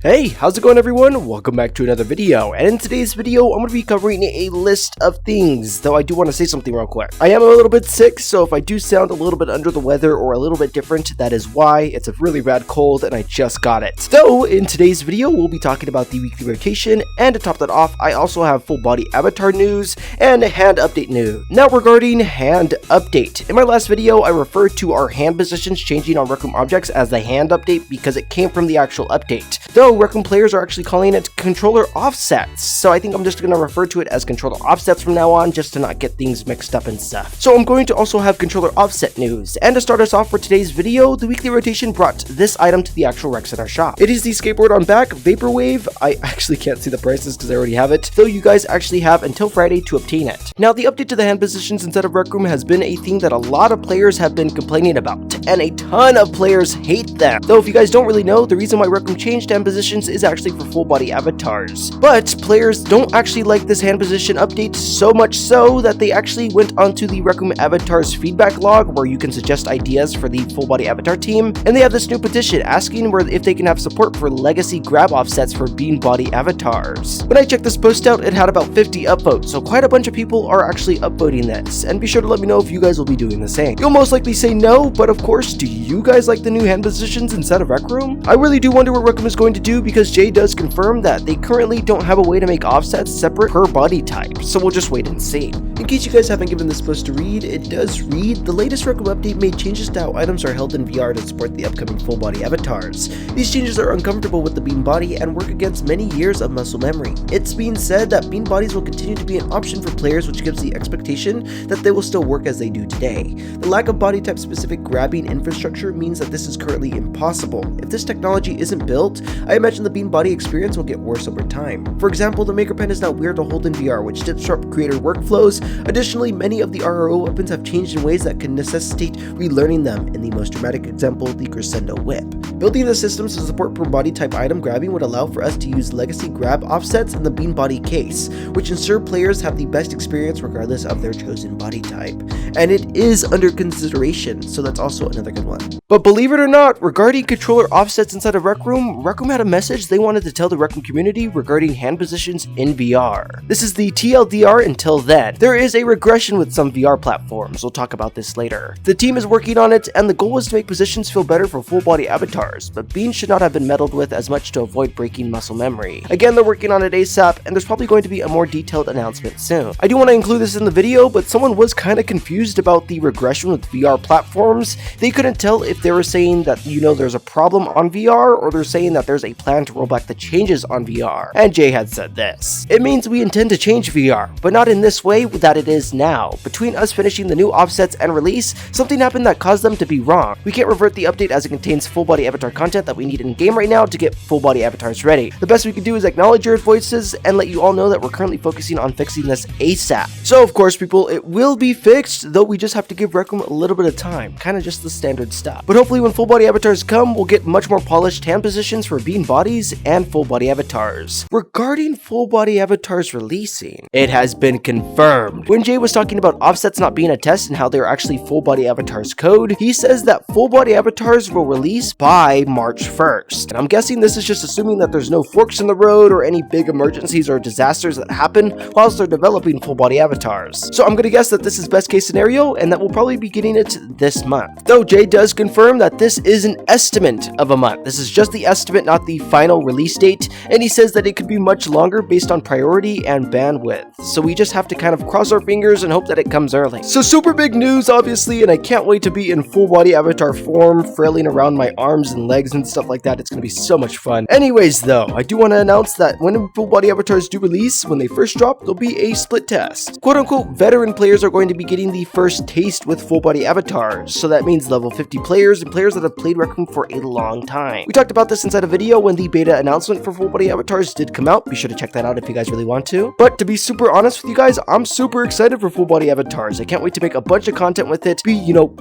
Hey, how's it going everyone? Welcome back to another video, and in today's video I'm going to be covering a list of things, though I do want to say something real quick. I am a little bit sick, so if I do sound a little bit under the weather or a little bit different, that is why. It's a really bad cold and I just got it. So in today's video we'll be talking about the weekly rotation, and to top that off I also have full body avatar news and hand update news. Now regarding hand update, in my last video I referred to our hand positions changing on Rec Room objects as the hand update because it came from the actual update. Though Rec Room players are actually calling it controller offsets, so I think I'm just going to refer to it as controller offsets from now on just to not get things mixed up and stuff. So I'm going to also have controller offset news, and to start us off for today's video, the weekly rotation brought this item to the actual Rec Center shop. It is the skateboard on back Vaporwave. I actually can't see the prices because I already have it, though you guys actually have until Friday to obtain it. Now the update to the hand positions inside of Rec Room has been a thing that a lot of players have been complaining about, and a ton of players hate them. Though if you guys don't really know, the reason why Rec Room changed hand positions is actually for full body avatars. But players don't actually like this hand position update, so much so that they actually went onto the Rec Room avatars feedback log where you can suggest ideas for the full body avatar team, and they have this new petition asking if they can have support for legacy grab offsets for bean body avatars. When I checked this post out, it had about 50 upvotes, so quite a bunch of people are actually upvoting this, and be sure to let me know if you guys will be doing the same. You'll most likely say no, but of course, do you guys like the new hand positions inside of Rec Room? I really do wonder what Rec Room is going to do, because Jay does confirm that they currently don't have a way to make offsets separate per body type, so we'll just wait and see. In case you guys haven't given this post to read, it does read, the latest Rec Room update made changes to how items are held in VR to support the upcoming full body avatars. These changes are uncomfortable with the bean body and work against many years of muscle memory. It's being said that bean bodies will continue to be an option for players, which gives the expectation that they will still work as they do today. The lack of body type specific grabbing infrastructure means that this is currently impossible. If this technology isn't built, I imagine the bean body experience will get worse over time. For example, the Maker Pen is now weird to hold in VR, which disrupt creator workflows. Additionally, many of the RRO weapons have changed in ways that can necessitate relearning them. In the most dramatic example, the Crescendo Whip. Building the systems to support per body type item grabbing would allow for us to use legacy grab offsets in the bean body case, which ensure players have the best experience regardless of their chosen body type. And it is under consideration, so that's also another good one. But believe it or not, regarding controller offsets inside of Rec Room had a message they wanted to tell the Rec Room community regarding hand positions in VR. This is the TLDR until then. There is a regression with some VR platforms, we'll talk about this later. The team is working on it, and the goal is to make positions feel better for full body avatars, but beans should not have been meddled with as much to avoid breaking muscle memory. Again, they're working on it ASAP, and there's probably going to be a more detailed announcement soon. I do want to include this in the video, but someone was kind of confused about the regression with VR platforms. They couldn't tell if they were saying that, there's a problem on VR, or they're saying that there's a plan to roll back the changes on VR. And Jay had said this: "It means we intend to change VR, but not in this way that it is now. Between us finishing the new offsets and release, something happened that caused them to be wrong. We can't revert the update as it contains full body avatar content that we need in game right now to get full body avatars ready. The best we can do is acknowledge your voices and let you all know that we're currently focusing on fixing this ASAP." So of course people, it will be fixed, though we just have to give Rec Room a little bit of time, kind of just the standard stuff. But hopefully when full body avatars come, we'll get much more polished hand positions for bean bodies and full body avatars. Regarding full body avatars releasing, it has been confirmed. When Jay was talking about offsets not being a test and how they're actually full body avatars code, he says that full body avatars will release by March 1st. And I'm guessing this is just assuming that there's no forks in the road or any big emergencies or disasters that happen whilst they're developing full body avatars. So I'm gonna guess that this is best case scenario and that we'll probably be getting it this month. Though Jay does confirm that this is an estimate of a month. This is just the estimate, not the final release date, and he says that it could be much longer based on priority and bandwidth. So we just have to kind of cross our fingers and hope that it comes early. So super big news obviously, and I can't wait to be in full body avatar form, frailing around my arms and legs and stuff like that. It's gonna be so much fun. Anyways though, I do want to announce that when full body avatars do release, when they first drop, there'll be a split test. Quote unquote veteran players are going to be getting the first taste with full body avatars, so that means level 50 players and players that have played Rec Room for a long time. We talked about this inside a video when the beta announcement for full body avatars did come out. Be sure to check that out if you guys really want to. But to be super honest with you guys, I'm super excited for full body avatars. I can't wait to make a bunch of content with it, be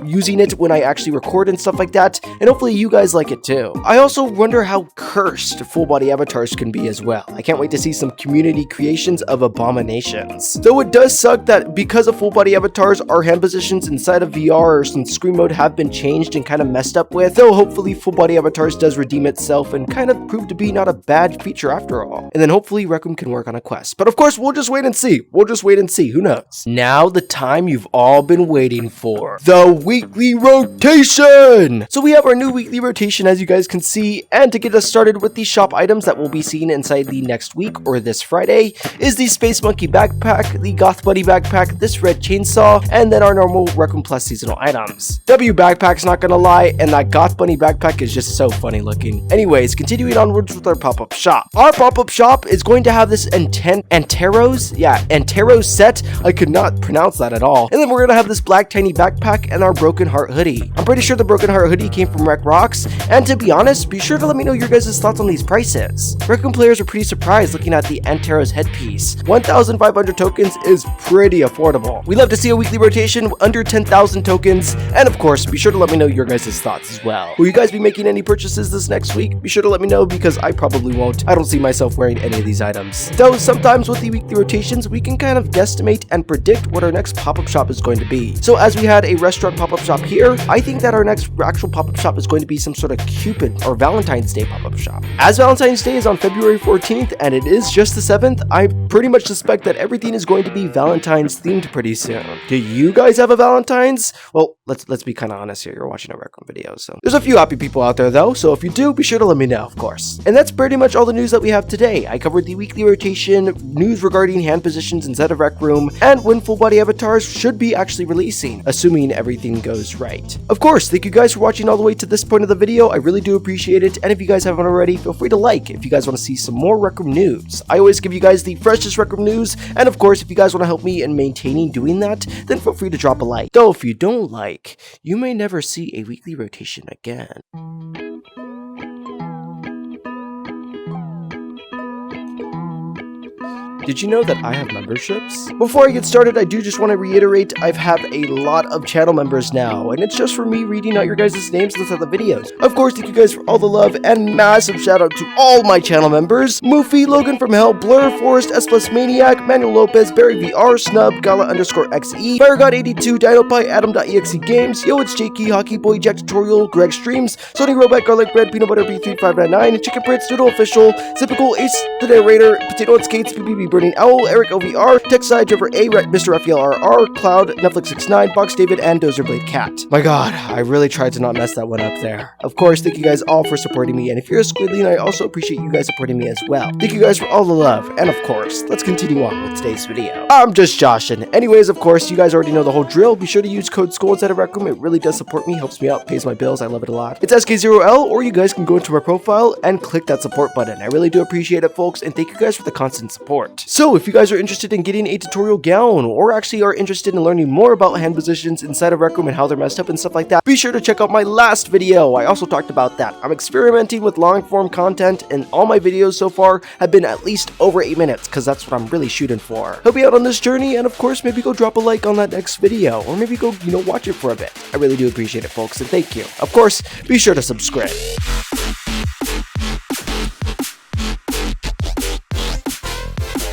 using it when I actually record and stuff like that, and hopefully you guys like it too. I also wonder how cursed full body avatars can be as well. I can't wait to see some community creations of abominations. Though it does suck that because of full body avatars, our hand positions inside of VR or some screen mode have been changed and kind of messed up with, though hopefully full body avatars does redeem itself and kind of kind of proved to be not a bad feature after all. And then hopefully Rec Room can work on a quest. But of course, we'll just wait and see. Who knows? Now the time you've all been waiting for. The weekly rotation! So we have our new weekly rotation, as you guys can see, and to get us started with the shop items that we'll be seeing inside the next week or this Friday is the Space Monkey backpack, the Goth Buddy backpack, this red chainsaw, and then our normal Rec Room Plus seasonal items. W backpack's not gonna lie, and that Goth Bunny backpack is just so funny looking. Anyways, continuing onwards with our pop-up shop. Our pop-up shop is going to have this Antero set. I could not pronounce that at all. And then we're gonna have this black tiny backpack and our Broken Heart hoodie. I'm pretty sure the Broken Heart hoodie came from Rec Rocks, and to be honest, be sure to let me know your guys' thoughts on these prices. Rec Room players are pretty surprised looking at the Antero's headpiece. 1,500 tokens is pretty affordable. We love to see a weekly rotation under 10,000 tokens, and of course, be sure to let me know your guys' thoughts as well. Will you guys be making any purchases this next week? Be sure to let me know because I probably won't. I don't see myself wearing any of these items. Though sometimes with the weekly rotations, we can kind of guesstimate and predict what our next pop-up shop is going to be. So as we had a restaurant pop-up shop here, I think that our next actual pop-up shop is going to be some sort of Cupid or Valentine's Day pop-up shop. As Valentine's Day is on February 14th and it is just the 7th, I pretty much suspect that everything is going to be Valentine's themed pretty soon. Do you guys have a Valentine's? Well, let's be kind of honest here. You're watching a Rec Room video, so there's a few happy people out there though, so if you do, be sure to let me know, of course. And that's pretty much all the news that we have today. I covered the weekly rotation, news regarding hand positions inside of Rec Room, and when full body avatars should be actually releasing, assuming everything goes right. Of course, thank you guys for watching all the way to this point of the video. I really do appreciate it, and if you guys haven't already, feel free to like if you guys want to see some more Rec Room news. I always give you guys the freshest Rec Room news, and of course, if you guys want to help me in maintaining doing that, then feel free to drop a like. Though if you don't like, you may never see a weekly rotation again. Did you know that I have memberships? Before I get started, I do just want to reiterate I have a lot of channel members now, and it's just for me reading out your guys' names inside the videos. Of course, thank you guys for all the love, and massive shout out to all my channel members: Moofy, Logan from Hell, Blur, Forest, S Plus Maniac, Manuel Lopez, Barry VR, Snub, Gala_XE, FireGod82, DinoPie, Adam.exe Games, Yo It's Jakey, Hockey Boy, Jack Tutorial, Greg Streams, Sony Robot, Garlic Bread, Peanut Butter B3599, Chicken Prince, Doodle Official, Typical Ace the Narrator, Potato and Skates, BBB Burning Owl, Eric OVR, TechSide, Trevor A, Mr. Raphael RR, Cloud, Netflix69, Box David, and Dozerblade Cat. My god, I really tried to not mess that one up there. Of course, thank you guys all for supporting me, and if you're a Squidling, I also appreciate you guys supporting me as well. Thank you guys for all the love, and of course, let's continue on with today's video. I'm just joshing. Anyways, of course, you guys already know the whole drill. Be sure to use code SKULL inside of Rec Room. It really does support me, helps me out, pays my bills. I love it a lot. It's SK0L, or you guys can go into my profile and click that support button. I really do appreciate it, folks, and thank you guys for the constant support. So, if you guys are interested in getting a tutorial gown, or actually are interested in learning more about hand positions inside of Rec Room and how they're messed up and stuff like that, be sure to check out my last video. I also talked about that. I'm experimenting with long form content, and all my videos so far have been at least over 8 minutes, because that's what I'm really shooting for. Help me out on this journey, and of course, maybe go drop a like on that next video, or maybe go, watch it for a bit. I really do appreciate it, folks, and thank you. Of course, be sure to subscribe.